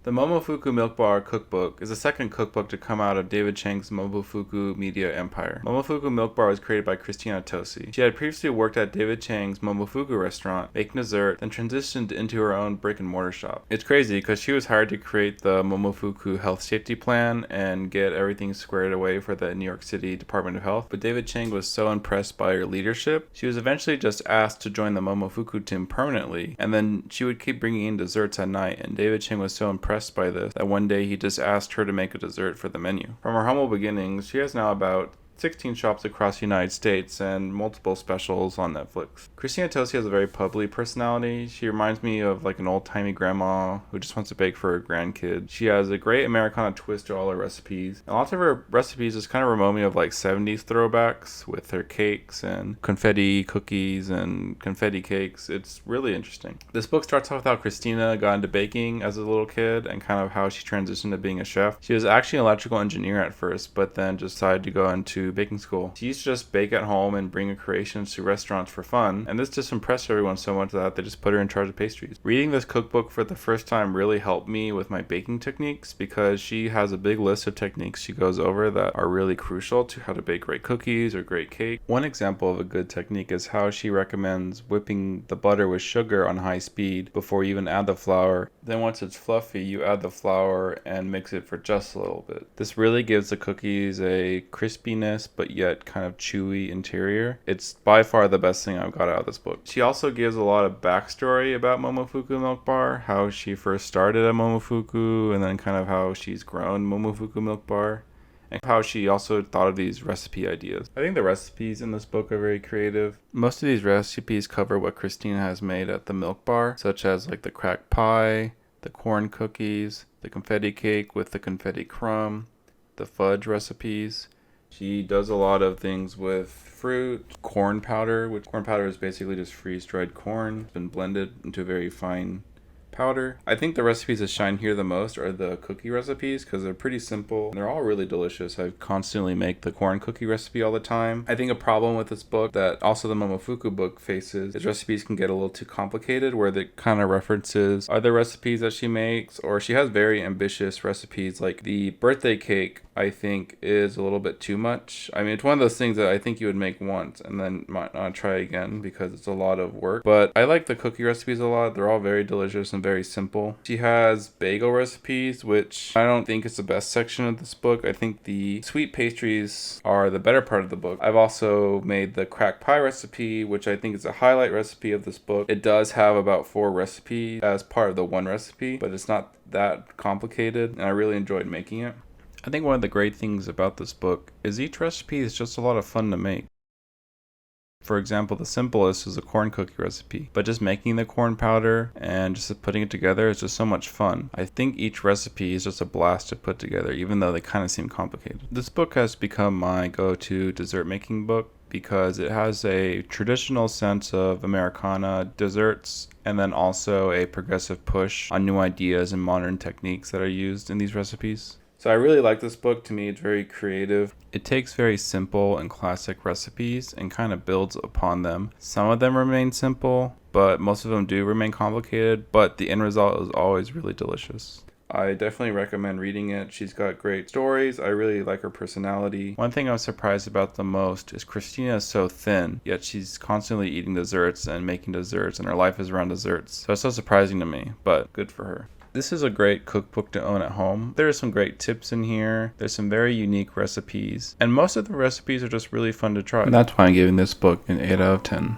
The Momofuku Milk Bar cookbook is the second cookbook to come out of David Chang's Momofuku media empire. Momofuku Milk Bar was created by Christina Tosi. She had previously worked at David Chang's Momofuku restaurant, making dessert, then transitioned into her own brick and mortar shop. It's crazy because she was hired to create the Momofuku health safety plan and get everything squared away for the New York City Department of Health, but David Chang was so impressed by her leadership, she was eventually just asked to join the Momofuku team permanently, and then she would keep bringing in desserts at night, and David Chang was so impressed by this that one day he just asked her to make a dessert for the menu. From her humble beginnings, she has now about 16 shops across the United States and multiple specials on Netflix. Christina Tosi has a very bubbly personality. She reminds me of like an old-timey grandma who just wants to bake for her grandkid. She has a great Americana twist to all her recipes. And lots of her recipes just kind of remind me of like 70s throwbacks with her cakes and confetti cookies and confetti cakes. It's really interesting. This book starts off with how Christina got into baking as a little kid and kind of how she transitioned to being a chef. She was actually an electrical engineer at first, but then decided to go into baking school. She used to just bake at home and bring her creations to restaurants for fun, and this just impressed everyone so much that they just put her in charge of pastries. Reading this cookbook for the first time really helped me with my baking techniques because she has a big list of techniques she goes over that are really crucial to how to bake great cookies or great cake. One example of a good technique is how she recommends whipping the butter with sugar on high speed before you even add the flour. Then once it's fluffy, you add the flour and mix it for just a little bit. This really gives the cookies a crispiness but yet kind of chewy interior. It's by far the best thing I've got out of this book. She also gives a lot of backstory about Momofuku Milk Bar, how she first started at Momofuku, and then kind of how she's grown Momofuku Milk Bar, and how she also thought of these recipe ideas. I think the recipes in this book are very creative. Most of these recipes cover what Christina has made at the Milk Bar, such as like the cracked pie, the corn cookies, the confetti cake with the confetti crumb, the fudge recipes. She does a lot of things with fruit, corn powder, which corn powder is basically just freeze-dried corn. It's been blended into a very fine powder. I think the recipes that shine here the most are the cookie recipes because they're pretty simple and they're all really delicious. I constantly make the corn cookie recipe all the time. I think a problem with this book that also the Momofuku book faces is recipes can get a little too complicated where the kind of references other recipes that she makes, or she has very ambitious recipes like the birthday cake. I think is a little bit too much. I mean, it's one of those things that I think you would make once and then might not try again because it's a lot of work. But I like the cookie recipes a lot. They're all very delicious and very simple. She has bagel recipes, which I don't think is the best section of this book. I think the sweet pastries are the better part of the book. I've also made the cracked pie recipe, which I think is a highlight recipe of this book. It does have about 4 recipes as part of the one recipe, but it's not that complicated, and I really enjoyed making it. I think one of the great things about this book is each recipe is just a lot of fun to make. For example, the simplest is a corn cookie recipe, but just making the corn powder and just putting it together is just so much fun. I think each recipe is just a blast to put together, even though they kind of seem complicated. This book has become my go-to dessert making book because it has a traditional sense of Americana desserts and then also a progressive push on new ideas and modern techniques that are used in these recipes. So I really like this book. To me, it's very creative. It takes very simple and classic recipes and kind of builds upon them. Some of them remain simple, but most of them do remain complicated, but the end result is always really delicious. I definitely recommend reading it. She's got great stories. I really like her personality. One thing I was surprised about the most is Christina is so thin, yet she's constantly eating desserts and making desserts, and her life is around desserts. So it's so surprising to me, but good for her. This is a great cookbook to own at home. There are some great tips in here. There's some very unique recipes. And most of the recipes are just really fun to try. And that's why I'm giving this book an 8 out of 10.